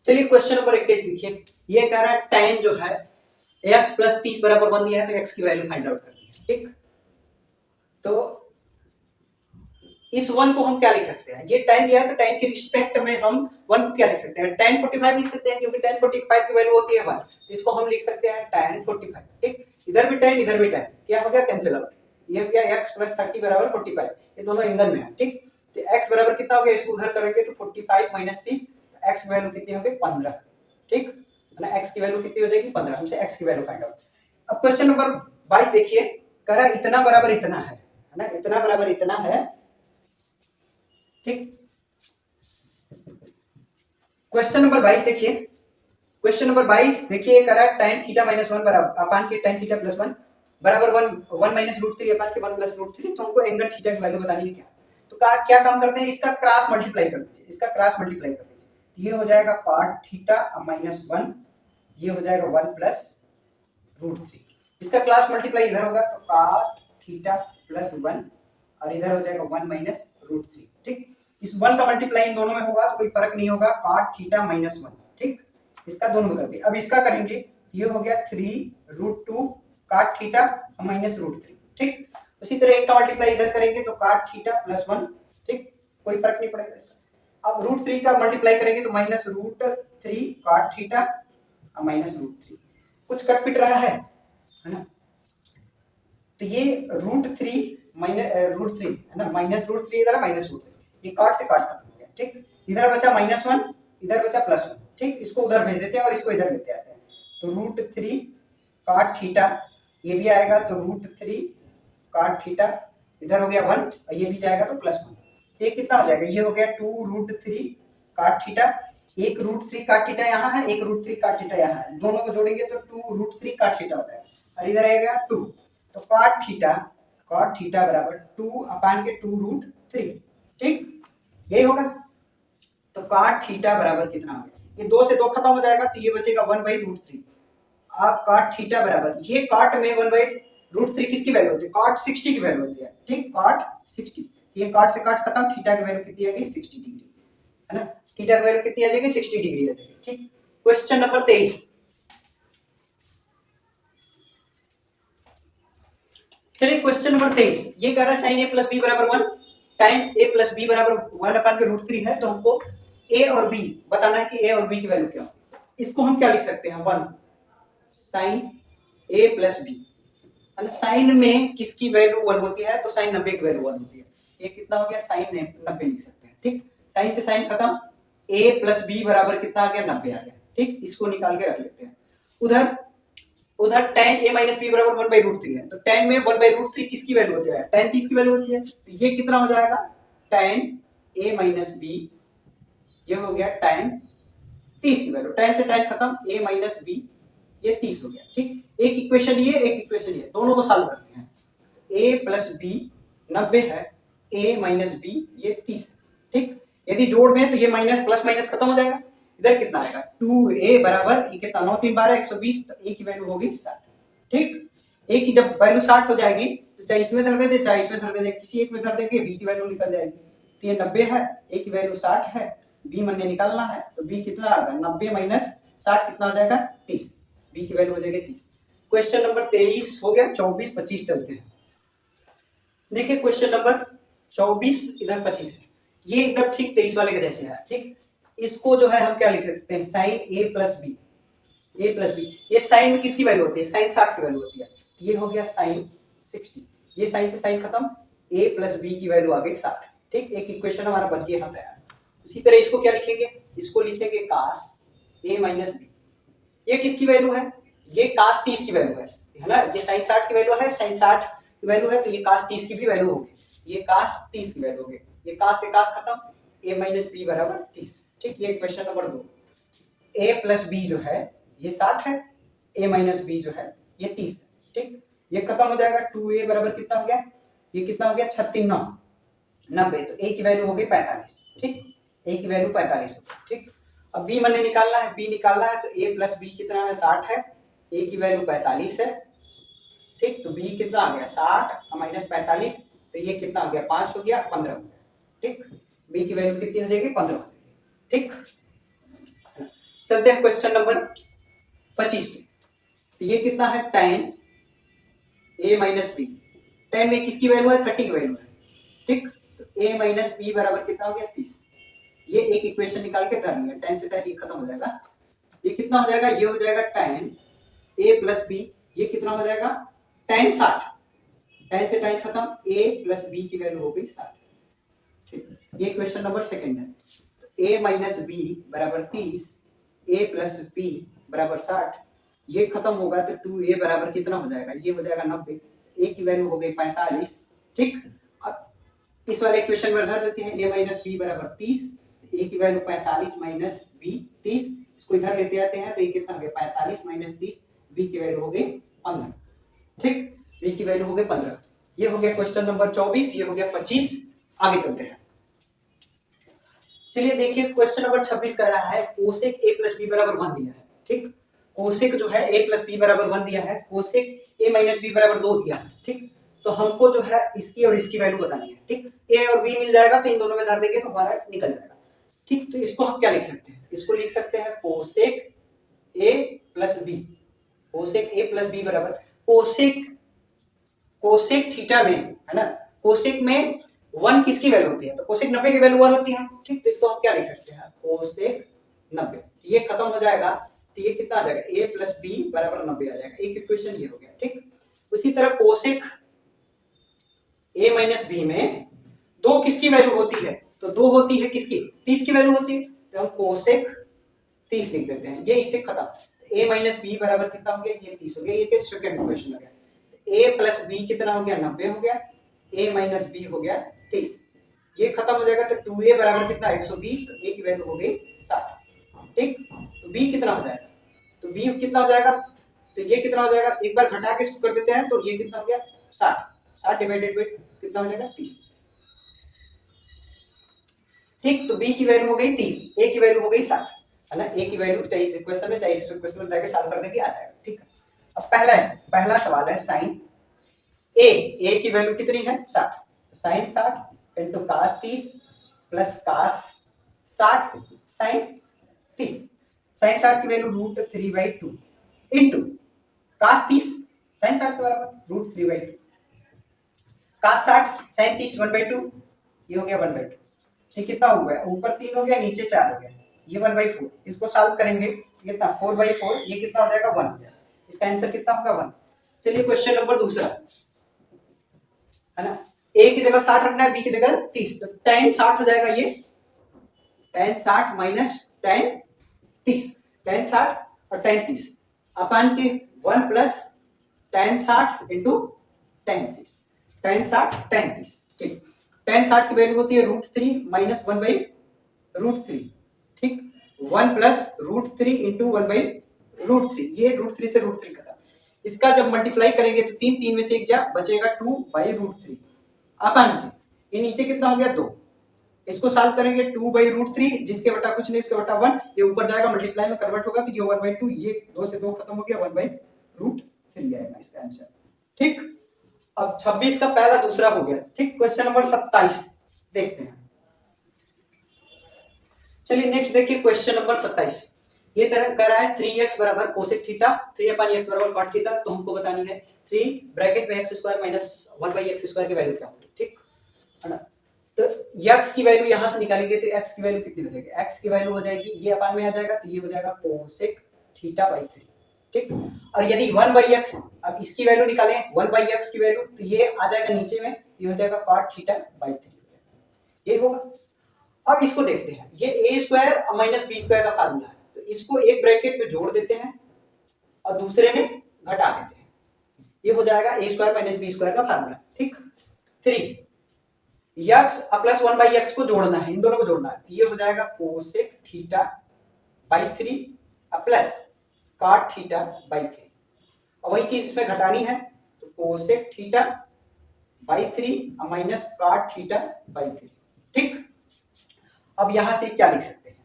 चलिए क्वेश्चन नंबर 21 देखिए, ये कह रहा है tan जो है x + 30 = 1 दिया है तो x की वैल्यू फाइंड आउट करनी है, ठीक। तो इस 1 को हम क्या लिख सकते हैं, ये tan दिया है तो tan के रिस्पेक्ट में हम 1 को क्या लिख सकते हैं tan 45 लिख सकते हैं क्योंकि tan 45 की वैल्यू होती है 1, तो इसको हम लिख सकते हैं tan 45, ठीक। इधर भी tan इधर भी tan क्या हो गया कैंसिल आउट, ये हो गया x + 30 = 45 ये दोनों एंगल में है, ठीक। तो x बराबर कितना हो गया इसको उधर करेंगे तो 45 - 30 x की वैल्यू कितनी हो गई 15, ठीक है ना, x की वैल्यू कितनी हो जाएगी 15, हमसे x की वैल्यू फाइंड आउट। अब क्वेश्चन नंबर 22 देखिए, कह रहा इतना बराबर इतना है ना, इतना बराबर इतना है, ठीक। क्वेश्चन नंबर 22 देखिए, क्वेश्चन नंबर 22 देखिए कह रहा है tan θ - 1 बराबर अपान के tan θ + 1 बराबर 1 - √3 अपान के 1 + √3, तो हमको एंगल थीटा की वैल्यू बतानी है क्या, तो क्या काम करते हैं इसका क्रॉस मल्टीप्लाई कर दीजिए, इसका क्रॉस मल्टीप्लाई कर दीजिए, ये हो जाएगा cot θ - 1 ये हो जाएगा 1 + √3, इसका क्रॉस मल्टीप्लाई इधर होगा तो cot θ + 1 और इधर हो जाएगा 1 - √3, ठीक। इस 1 का मल्टीप्लाई इन दोनों में होगा तो कोई फर्क नहीं होगा cot θ - 1, ठीक। इसका दोनों में कर दिए, अब इसका करेंगे ये हो गया 3√2 cot θ - √3, ठीक। उसी तरह एक का मल्टीप्लाई इधर करेंगे तो cot θ + 1, ठीक, कोई फर्क नहीं पड़ेगा इसका। अब √3 का मल्टीप्लाई करेंगे तो -√3 cot θ -√3, कुछ कट पिट रहा है ना, तो ये √3 √3 है ना, -√3 इधर -√3 ये cot से cot खत्म हो गया, ठीक। इधर बचा -1 इधर बचा +1, ठीक। इसको उधर भेज देते हैं और इसको इधर लेते आते हैं तो √3 cot θ ये भी आएगा तो √3 cot θ इधर हो गया 1 और ये भी जाएगा तो +1, तो ये कितना हो जाएगा ये हो गया 2√3 cot θ, एक √3 cot θ यहाँ है एक √3 cot θ यहाँ है, दोनों को जोड़ेंगे तो 2√3 cot θ होता है और इधर आएगा 2, तो cot θ कॉट थीटा बराबर 2/2√3, ठीक, यही होगा। तो कॉट थीटा बराबर कितना हो गया, ये 2 से 2 खत्म हो जाएगा तो ये बचेगा 1/√3। आप कॉट थीटा बराबर, ये कॉट में 1/√3 किसकी वैल्यू होती है, कॉट 60 की वैल्यू होती है, ठीक, कॉट 60, ये कॉट से कॉट खत्म, थीटा की वैल्यू कितनी आ गई 60 डिग्री, है ना, थीटा की वैल्यू कितनी आ जाएगी 60 डिग्री आ जाएगी, ठीक। क्वेश्चन नंबर 23, चलिए क्वेश्चन नंबर 23, ये कह रहा है sin a प्लस बी बराबर 1, टाइम a प्लस बी बराबर 1/√3 है, तो हमको a और b बताना है कि a और b की वैल्यू क्या है। इसको हम क्या लिख सकते हैं, 1 sin a प्लस बी, है ना, साइन में किसकी वैल्यू 1 होती है, तो साइन 90 की वैल्यू 1 होती है, ये कितना हो गया साइन 90 लिख सकते हैं, ठीक, साइन से साइन खत्म, a प्लस बी बराबर कितना आ गया 90 आ गया, ठीक, इसको निकाल के रख लेते हैं। उधर उधर tan a माइनस बी बराबर 1/√3 है, तो tan में 1/√3 किसकी वैल्यू होती है, tan 30 की वैल्यू होती है, तो ये कितना हो जाएगा tan a माइनस बी, ये हो गया tan 30 की वैल्यू, tan से tan खत्म, a माइनस बी ये 30 हो गया, ठीक। एक इक्वेशन ये, एक इक्वेशन ये, दोनों को सॉल्व करते हैं। a प्लस बी 90 है, a माइनस बी ये 30, ठीक, यदि जोड़ दें तो ये माइनस प्लस माइनस खत्म हो जाएगा, इधर कितना आएगा 2a बराबर, ये कितना 9 3 12 120, तो a की वैल्यू होगी 60, ठीक। a की जब वैल्यू 60 हो जाएगी तो चाहे इसमें धर दे चाहे इसमें धर दे, किसी एक में धर देंगे b की वैल्यू निकल जाएगी, तो ये 90 है, a की वैल्यू 60 है, b हमने निकालना है, तो b कितना आएगा 90 माइनस 60 कितना हो जाएगा 30, b की वैल्यू हो जाएगी 30। क्वेश्चन नंबर 23 हो गया, 24 25 चलते हैं। देखिए क्वेश्चन नंबर 24 इधर 25 है, ये एकदम ठीक 23 वाले के जैसे है, ठीक। इसको जो है हम क्या लिख सकते हैं, sine a plus B, a plus B, ये साइन में किसकी वैल्यू होती है, साइन 60 की वैल्यू होती है, ये हो गया साइन 60, ये साइन से साइन खत्म, a प्लस बी की वैल्यू आ गई 60, ठीक, एक इक्वेशन हमारा बन गया यहाँ तैयार। उसी तरह इसको क्या लिखेंगे, इसको लिखेंगे कास a माइनस बी, ये किसकी वैल्यू है, ये कास 30 की वैल्यू है ना, ये साइन 60 की वैल्यू है, साइन 60 की वैल्यू है, तो ये कास 30 की भी वैल्यू होगी, ये कास 30 की वैल्यू होगी, ये कास से कास खत्म, a माइनस बी बराबर 30, ठीक। ये question number 2, a plus B जो है ये 60 है, a माइनस बी जो है ये 30, ठीक, ये खत्म हो जाएगा, 2a बराबर कितना हो गया, ये कितना हो गया 36 9 90, तो a की वैल्यू हो गई 45, ठीक, a की वैल्यू 45 हो गई, ठीक। अब b मैंने निकालना है, b निकालना है, तो a प्लस बी कितना है 60 है, a की वैल्यू 45 है, ठीक, तो b कितना आ गया 60 माइनस 45, तो ये कितना आ गया 5 हो गया 15 हो गया, ठीक, b की वैल्यू कितनी हो जाएगी 15 हो जाएगी, ठीक। चलते हैं क्वेश्चन नंबर 25 पे, तो ये कितना है tan a minus B, tan में किसकी वैल्यू है 30 की वैल्यू है, ठीक, तो a माइनस बी बराबर कितना हो गया 30, ये एक इक्वेशन निकाल के धर लिया, tan से tan ये खत्म हो जाएगा, ये कितना हो जाएगा, ये हो जाएगा tan a प्लस बी, ये कितना हो जाएगा tan 60, tan से tan खत्म, a प्लस बी की वैल्यू हो गई 60, ठीक, ये क्वेश्चन नंबर सेकंड है। तो a माइनस बी बराबर 30, a प्लस बी बराबर 60, ये खत्म होगा तो 2a बराबर कितना हो जाएगा, ये हो जाएगा 90, a की वैल्यू हो गई 45, ठीक। अब इस वाले इक्वेशन में धर देते हैं, a माइनस बी बराबर 30, a की वैल्यू 45 माइनस बी 30, इसको इधर लेते आते हैं, तो ये कितना हो गया 45 माइनस 30, b की वैल्यू हो गई 15, ठीक, b की वैल्यू हो गई 15। ये हो गया क्वेश्चन नंबर 24, ये हो गया 25, आगे चलते हैं। चलिए देखिए क्वेश्चन नंबर 26 कर रहा है, कोसेक a प्लस बी बराबर 1 दिया है, ठीक, कोसेक जो है a प्लस बी बराबर 1 दिया है, कोसेक a माइनस बी बराबर 2 दिया है, ठीक, तो हमको जो है इसकी और इसकी वैल्यू बतानी है, ठीक, a और b मिल जाएगा तो इन दोनों में धर देंगे तो हमारा निकल जाएगा, ठीक। तो इसको हम क्या लिख सकते हैं, इसको लिख सकते हैं cosec a plus B, cosec a plus B बराबर कोसेक थीटा में, है ना, कोसेक में 1 किसकी वैल्यू होती है, तो कोसेक 90 की वैल्यू 1 होती है, ठीक, तो इसको हम क्या लिख सकते हैं कोसेक 90, ये खत्म हो जाएगा, तो ये कितना आ जाएगा a प्लस बी बराबर 90 आ जाएगा, एक इक्वेशन ये हो गया, ठीक। उसी तरह कोसेक a माइनस बी में 2 किसकी वैल्यू होती है, तो 2 होती है किसकी 30 की वैल्यू होती है, तो हम कोसेक 30 लिख देते हैं, ये इससे खत्म, a माइनस बी बराबर कितना हो गया, ये 30 हो गया, ये सेकंड इक्वेशन हो गया, a प्लस बी कितना हो गया 90 हो गया, a माइनस बी हो गया 30, ये खत्म हो जाएगा, तो 2a बराबर कितना 120, तो a की वैल्यू हो गई 60, ठीक, तो b कितना हो जाएगा, तो b कितना हो जाएगा, तो ये कितना हो जाएगा, एक बार घटा के कर देते हैं, तो ये कितना हो गया 60, 60 डिवाइडेड बाई कितना हो जाएगा 30। ठीक, तो बी की वैल्यू हो गई 30, ए की वैल्यू हो गई 60, है ना। ए की वैल्यू चाहिए इस क्वेश्चन में, चाहिए इस क्वेश्चन में जाके सॉल्व कर देंगे, आ जाएगा। ठीक है, अब पहला सवाल है साइन ए की वैल्यू कितनी है 60, तो sine 60 into cos 30 plus cos 60 sine 30। Sine 60 की वैल्यू √3/2 इंटू कास 30 साइन 60 के बराबर √3/2, कास 60 साइन 30 1/2, ये हो गया 1/2। ये कितना हो गया, ऊपर 3 हो गया नीचे 4 हो गया, ये 1/4। इसको सॉल्व करेंगे कितना 4/4, ये कितना हो जाएगा 1 हो जाएगा। इसका आंसर कितना होगा 1। चलिए क्वेश्चन नंबर दूसरा, है ना। ए की जगह 60 रखना है, बी की जगह 30, तो tan 60 हो जाएगा, ये tan 60 माइनस tan 30, tan 60 और tan 30 अपान के 1 plus tan 60 into tan 30, tan 60 tan 30। ठीक, tan 60 की वैल्यू होती है √3 माइनस 1/√3। ठीक, 1 प्लस √3 इंटू 1/√3, ये √3 से √3 कटा, इसका जब मल्टीप्लाई करेंगे तो 3 में से एक गया, बचेगा 2/√3 अपान के ये नीचे कितना हो गया 2, इसको सॉल्व करेंगे 2/√3, जिसके बटा कुछ नहीं, इसके बटा 1, ये ऊपर जाएगा मल्टीप्लाई में कन्वर्ट होगा, तो ये 1/2, ये 2 से 2 खत्म हो गया, 1/√3 आएगा इसका आंसर। ठीक, अब 26 का पहला दूसरा हो गया। ठीक, क्वेश्चन नंबर 27 देखते हैं। चलिए नेक्स्ट देखिए क्वेश्चन नंबर 27। ये तरह कर रहा है 3x बराबर कोसेक थीटा, 3/x बराबर कॉट थीटा, तो हमको बतानी है 3 ब्रैकेट में x² माइनस 1/x² की वैल्यू क्या होगी। ठीक है ना, तो x की वैल्यू यहां से निकालेंगे तो x की वैल्यू कितनी हो जाएगी, x की वैल्यू हो जाएगी, ये अपान में आ जाएगा, तो ये हो जाएगा कोसेक थीटा/3। ठीक, और यदि 1/x, अब इसकी वैल्यू निकालें 1/x की वैल्यू, तो ये आ जाएगा नीचे में, ये हो जाएगा cot थीटा/3, ये होगा। अब इसको देखते हैं, ये a² माइनस b² का फार्मूला है, तो इसको एक ब्रैकेट में जोड़ देते हैं और दूसरे में घटा देते हैं, ये हो जाएगा a² माइनस b² का फार्मूला। ठीक, 3x प्लस 1/x को जोड़ना है, इन दोनों को जोड़ना है, तो ये हो जाएगा कोसेक थीटा/3 प्लस cot थीटा/3, और वही चीज इसमें घटानी है, तो कोसेक थीटा/3 माइनस cot थीटा/3। ठीक, अब यहां से क्या लिख सकते हैं,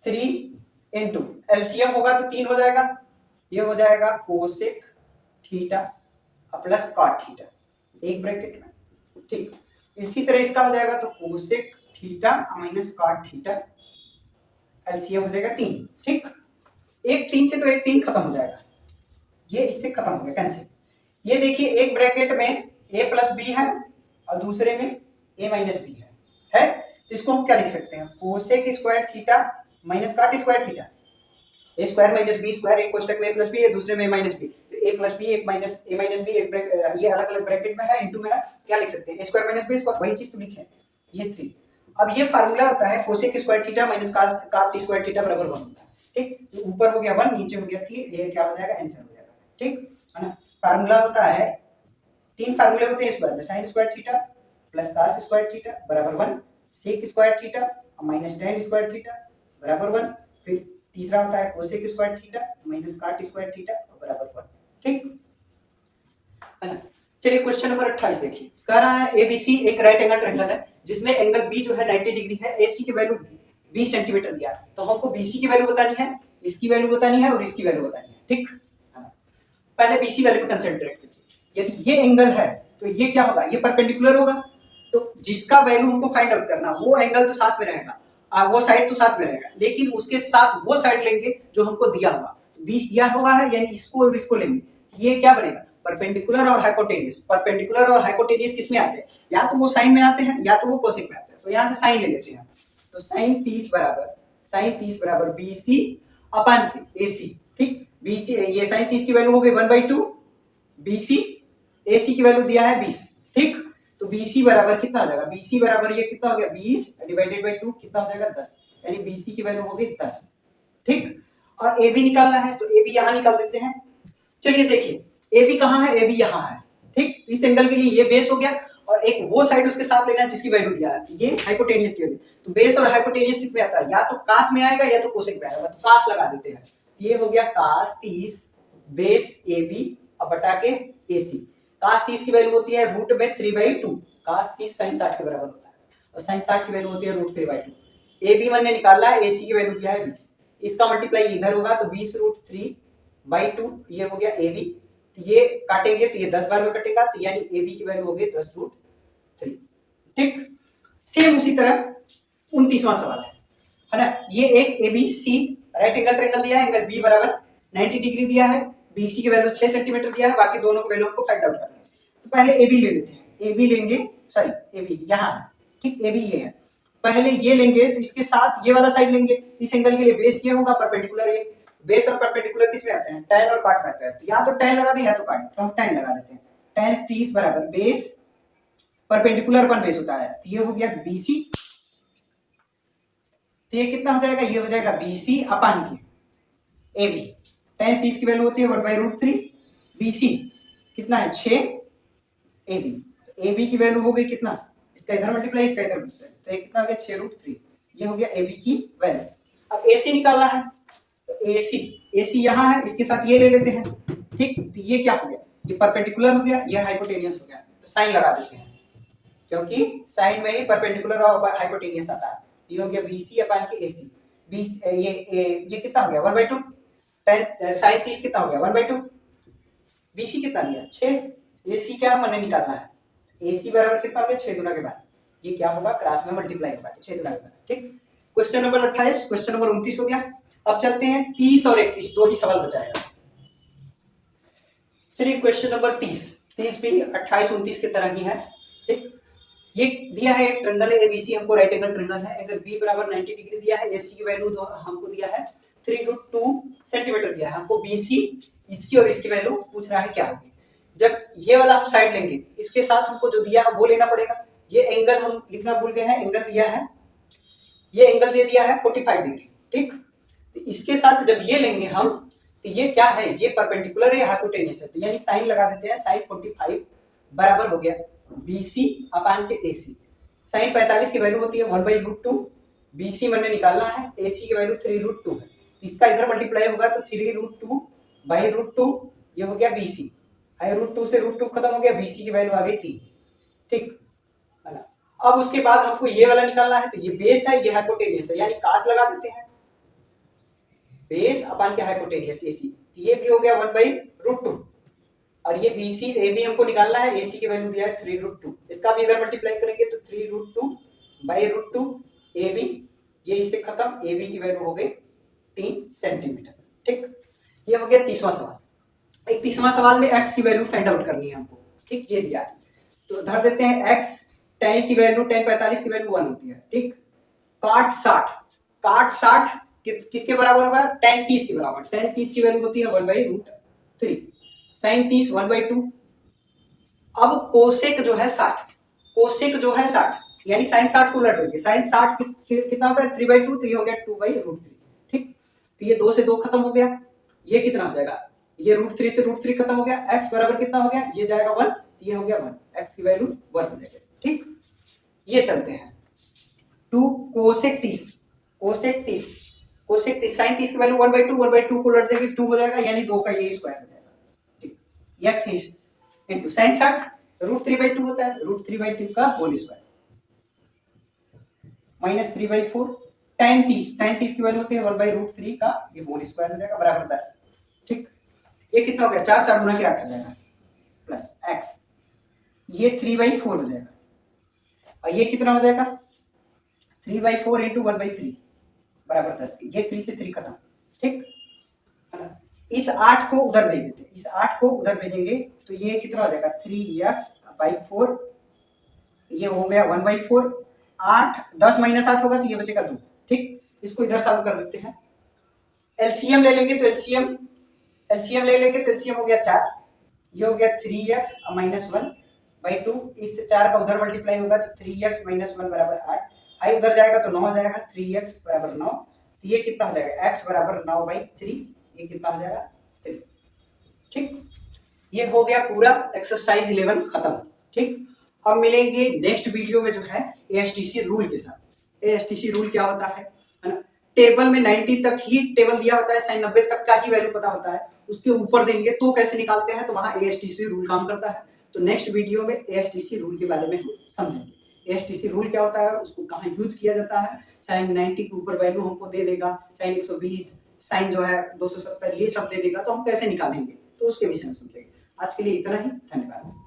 3 इंटू एलसीएम होगा तो 3 हो जाएगा, ये हो जाएगा cosec theta plus cot theta एक ब्रैकेट में। ठीक, इसी तरह इसका हो जाएगा तो cosec theta minus cot theta, LCM हो जाएगा 3। ठीक, एक 3 से तो एक 3 खत्म हो जाएगा, ये इससे खत्म हो गया कैंसिल। ये देखिए एक ब्रैकेट में a प्लस बी है और दूसरे में a माइनस बी है, तो इसको हम क्या लिख सकते हैं, cosec square theta minus cot square theta, a square minus B square, एक कोष्टक में a प्लस बी है, दूसरे में a माइनस बी, तो a प्लस बी एक माइनस a माइनस बी, ये अलग अलग ब्रैकेट में है, इनटू में है, क्या लिख सकते हैं, a square minus B square, वही चीज तो लिखे, ये 3। अब ये फार्मूला होता है cosec square theta minus cot square theta बराबर 1 होता है। ठीक, तो ऊपर हो गया 1, नीचे हो गया 3, ये क्या हो जाएगा आंसर हो जाएगा। ठीक है ना, फार्मूला होता है, 3 फार्मूले होते हैं स्क्वायर में, sine square theta plus cos square theta बराबर 1, sec square theta minus tan square theta बराबर 1, फिर तीसरा होता है cosec square theta minus cot square theta बराबर 1। ठीक है ना, चलिए क्वेश्चन नंबर 28 देखिए, कह रहा है एबीसी एक राइट एंगल ट्रायंगल है, जिसमें एंगल बी जो है 90 डिग्री है, एसी की वैल्यू 20 सेंटीमीटर दिया है, तो हमको बीसी की वैल्यू बतानी है, इसकी वैल्यू बतानी है और इसकी वैल्यू बतानी है। ठीक, पहले बीसी वैल्यू पे कंसंट्रेट कीजिए। यदि ये एंगल है तो ये क्या होगा, ये परपेंडिकुलर होगा, तो जिसका वैल्यू हमको फाइंड आउट करना, वो एंगल तो साथ में रहेगा, वो साइड तो साथ में रहेगा, लेकिन उसके साथ वो साइड लेंगे जो हमको दिया होगा, 20 दिया हुआ है, यानी इसको और इसको लेंगे, ये क्या बनेगा, परपेंडिकुलर और हाइपोटेनियस। परपेंडिकुलर और हाइपोटेनियस किस में आते हैं, या तो वो साइन में आते हैं या तो वो कोसेक में आते हैं, तो यहाँ से साइन ले लेते हैं, तो साइन 30 बराबर बीसी अपान के एसी। ठीक, बीसी, ये साइन 30 की वैल्यू हो गई 1/2, बीसी एसी की वैल्यू दिया है 20। ठीक, तो बीसी बराबर कितना हो जाएगा, बीसी बराबर ये कितना हो गया 20 डिवाइडेड बाई 2 कितना हो जाएगा 10, यानी बीसी की वैल्यू हो गई 10। ठीक, और ए बी निकालना है, तो ए बी यहां निकाल देते हैं। चलिए देखिए ए बी कहां है, ए बी यहां है। ठीक, इस एंगल के लिए ये बेस हो गया, और एक वो साइड उसके साथ लेना है जिसकी वैल्यू दिया है, ये हाइपोटेनियस की वैल्यू, तो बेस और हाइपोटेनियस किस में आता है, या तो कास में आएगा या तो कोसेक में आएगा, तो कास लगा देते हैं, ये हो गया कास 30 बेस ए बी अब बटा के एसी, cos 30 की वैल्यू होती है रूट में 3/2, cos 30 sin 60 के बराबर होता है और sin 60 की वैल्यू होती है रूट 3/2। AB1 ने निकाला है, AC की वैल्यू दिया है 20, इसका मल्टीप्लाई इधर होगा तो 20 रूट 3/2 ये हो गया AB, तो ये काटेंगे तो ये 10 बार में कटेगा, तो यानी AB की वैल्यू हो गई 10 रूट 3। ठीक, सेम उसी तरह 29वां सवाल है ना। ये एक ABC राइट एंगल ट्रायंगल दिया है, एंगल B बराबर 90 डिग्री दिया है, BC की वैल्यू 6 सेंटीमीटर दिया है, बाकी दोनों की वैल्यू हमको फाइंड आउट करना है। तो पहले AB ले लेते हैं, AB लेंगे, सॉरी AB यहाँ है, ठीक, AB ये है, पहले ये लेंगे तो इसके साथ ये वाला साइड लेंगे, इस एंगल के लिए बेस ये होगा, परपेंडिकुलर ये, बेस और परपेंडिकुलर किस में आते हैं, tan और cot में आते हैं, तो यहाँ तो tan लगा दें या तो cot, तो हम tan लगा देते हैं, tan 30 बराबर बेस परपेंडिकुलर पर बेस होता है, तो ये हो गया BC, तो ये कितना हो जाएगा, ये हो जाएगा BC अपान के AB, tan 30 की वैल्यू होती है 1/√3, BC कितना है 6, AB, तो AB की वैल्यू हो गई कितना, इसका इधर मल्टीप्लाई इसका इधर मल्टीप्लाई, तो ये कितना हो गया 6√3, ये हो गया AB की वैल्यू। अब AC निकालना है, तो AC यहाँ है, इसके साथ ये ले लेते हैं, ठीक, तो ये क्या हो गया, ये परपेंडिकुलर हो गया, ये हाइपोटेनियस हो गया, तो साइन लगा देते हैं क्योंकि साइन में ही परपेंडिकुलर और हाइपोटेनियस आता है, ये हो गया BC अपान के AC, ये कितना हो गया 1/2, साइन 30 कितना हो गया 1/2, BC कितना दिया 6, AC क्या मैंने निकालना है, AC बराबर कितना हो गया 6 गुना के बाद, ये क्या होगा क्रॉस में मल्टीप्लाई होगा, तो 6 गुना के बाद। ठीक, क्वेश्चन नंबर 28, क्वेश्चन नंबर 29 हो गया। अब चलते हैं 30 और 31, दो ही सवाल बचाएगा। चलिए क्वेश्चन नंबर 30 भी 28 29 की तरह ही है। ठीक, ये दिया है एक ट्रायंगल है ABC, हमको राइट एंगल ट्रायंगल है, अगर B बराबर 90 डिग्री दिया है, AC की वैल्यू हमको दिया है 3√2 सेंटीमीटर दिया है, हमको BC इसकी और इसकी वैल्यू पूछ रहा है क्या होगी। जब ये वाला हम साइड लेंगे, इसके साथ हमको जो दिया है वो लेना पड़ेगा, ये एंगल हम लिखना भूल गए हैं, एंगल दिया है, ये एंगल दे दिया है 45 डिग्री। ठीक, तो इसके साथ जब ये लेंगे हम, तो ये क्या है, ये परपेंडिकुलर है, हाइपोटेनियस है, तो यानी साइन लगा देते हैं, साइन 45 बराबर हो गया BC अपान के AC, साइन 45 की वैल्यू होती है 1/√2, BC मैंने निकालना है, AC की वैल्यू 3√2 है, इसका इधर मल्टीप्लाई होगा तो 3√2/√2, ये हो गया BC, √2 से √2 खत्म हो गया, BC की वैल्यू आ गई 3। ठीक, अब उसके बाद हमको ये वाला निकालना है, तो ये बेस है, ये हाइपोटेनियस है, यानी कास लगा देते हैं, बेस अपान के हाइपोटेनियस AC, ये भी हो गया 1/√2, और ये BC AB हमको निकालना है, AC की वैल्यू दिया है 3√2, इसका भी इधर मल्टीप्लाई करेंगे तो 3√2/√2 AB, ये इससे खत्म, AB की वैल्यू हो गई 3 सेंटीमीटर। ठीक, ये हो गया 30वां सवाल। 31वां सवाल में x की वैल्यू फाइंड आउट करनी है हमको। ठीक, ये दिया है, तो धर देते हैं x, tan की वैल्यू tan 45 की वैल्यू 1 होती है। ठीक, cot 60 किसके बराबर होगा, tan 30 के बराबर, tan 30 की वैल्यू होती है 1/√3, sin 30 1/2। अब कोसेक जो है 60, यानी sin 60 को उलट देंगे, sin 60 कितना होता है 3/2, तो ये हो गया 2/√3। ठीक, तो ये 2 से 2 खत्म हो गया, ये कितना हो जाएगा, ये √3 से √3 खत्म हो गया, x बराबर कितना हो गया, ये जाएगा 1, ये हो गया 1, x की वैल्यू 1 हो जाएगी। ठीक, ये चलते हैं 2 कोसेक 30 sin 30 की वैल्यू 1/2 को उलट देंगे 2 हो जाएगा, यानी 2 का ये स्क्वायर हो जाएगा। ठीक, x इंटू sin 60 √3/2 होता है, √3/2 का होल स्क्वायर माइनस 3/4, tan 30 की वैल्यू होती है 1/√3 का ये होल स्क्वायर हो जाएगा बराबर 10। ठीक, ये कितना हो गया 4 4 गुना के 8 हो जाएगा, प्लस x, ये 3/4 हो जाएगा, और ये कितना हो जाएगा 3/4 इंटू 1/3 बराबर 10, ये 3 से 3 खत्म। ठीक, इस 8 को उधर भेज देते हैं, इस 8 को उधर भेजेंगे तो ये कितना हो जाएगा 3x/4, ये हो गया 1/4, 8 10 माइनस 8 होगा तो ये बचेगा 2। ठीक, इसको इधर सॉल्व कर देते हैं, एलसीएम ले लेंगे तो एलसीएम ले लेंगे तो एलसीएम हो गया 4, ये हो गया 3x - 1/2, इस 4 का उधर मल्टीप्लाई होगा तो 3x - 1 बराबर 8, आई उधर जाएगा तो 9 हो जाएगा, 3x बराबर 9, तो ये कितना हो जाएगा x बराबर 9/3, ये कितना हो जाएगा 3। ठीक, ये हो गया पूरा एक्सरसाइज 11 खत्म। ठीक, अब मिलेंगे नेक्स्ट वीडियो में जो है ASTC रूल के साथ। ASTC रूल क्या होता है ना, टेबल में 90 तक ही टेबल दिया होता है, साइन 90 तक का ही वैल्यू पता होता है, उसके ऊपर देंगे तो कैसे निकालते हैं, तो वहां ASTC रूल काम करता है। तो नेक्स्ट वीडियो में एएसटीसी रूल के बारे में हम समझेंगे। एएसटीसी रूल क्या होता है, उसको कहाँ यूज किया जाता है, साइन 90 के ऊपर वैल्यू हमको दे देगा, साइन 120, साइन जो है 270, ये सब दे देगा, तो हम कैसे निकालेंगे, तो उसके विषय में समझेंगे। आज के लिए इतना ही, धन्यवाद।